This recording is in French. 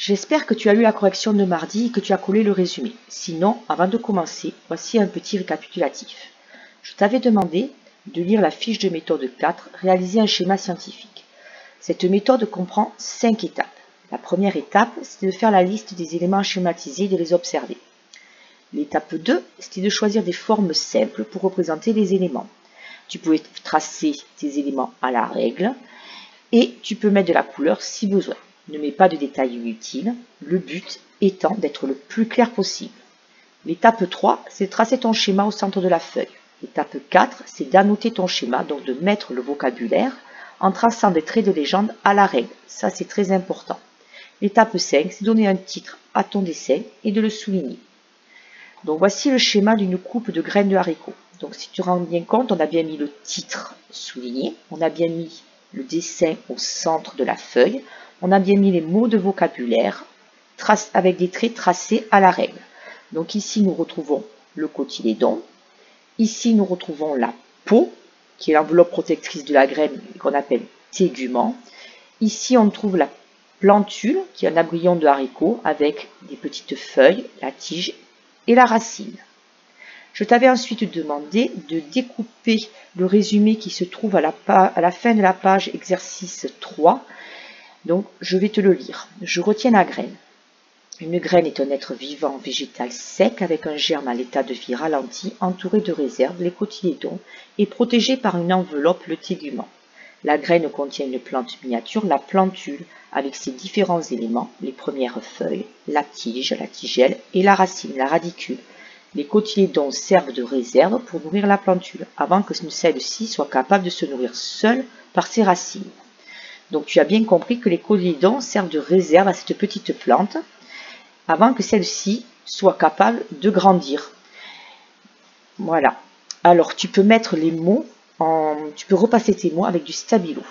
J'espère que tu as lu la correction de mardi et que tu as collé le résumé. Sinon, avant de commencer, voici un petit récapitulatif. Je t'avais demandé de lire la fiche de méthode 4, réaliser un schéma scientifique. Cette méthode comprend 5 étapes. La première étape, c'était de faire la liste des éléments schématisés et de les observer. L'étape 2, c'était de choisir des formes simples pour représenter les éléments. Tu pouvais tracer tes éléments à la règle et tu peux mettre de la couleur si besoin. Ne mets pas de détails inutiles, le but étant d'être le plus clair possible. L'étape 3, c'est de tracer ton schéma au centre de la feuille. L'étape 4, c'est d'annoter ton schéma, donc de mettre le vocabulaire en traçant des traits de légende à la règle. Ça, c'est très important. L'étape 5, c'est de donner un titre à ton dessin et de le souligner. Donc voici le schéma d'une coupe de graines de haricots. Donc si tu te rends bien compte, on a bien mis le titre souligné, on a bien mis le dessin au centre de la feuille, on a bien mis les mots de vocabulaire avec des traits tracés à la règle. Donc ici nous retrouvons le cotylédon, ici nous retrouvons la peau, qui est l'enveloppe protectrice de la graine qu'on appelle tégument. Ici on trouve la plantule, qui est un embryon de haricot avec des petites feuilles, la tige et la racine. Je t'avais ensuite demandé de découper le résumé qui se trouve à la fin de la page exercice 3. Donc je vais te le lire. Je retiens la graine. Une graine est un être vivant végétal sec avec un germe à l'état de vie ralenti, entouré de réserves, les cotylédons, et protégé par une enveloppe, le tégument. La graine contient une plante miniature, la plantule, avec ses différents éléments, les premières feuilles, la tige, la tigelle, et la racine, la radicule. Les cotylédons servent de réserve pour nourrir la plantule, avant que celle-ci soit capable de se nourrir seule par ses racines. Donc tu as bien compris que les cotylédons servent de réserve à cette petite plante, avant que celle-ci soit capable de grandir. Voilà. Alors tu peux mettre les mots, tu peux repasser tes mots avec du stabilo.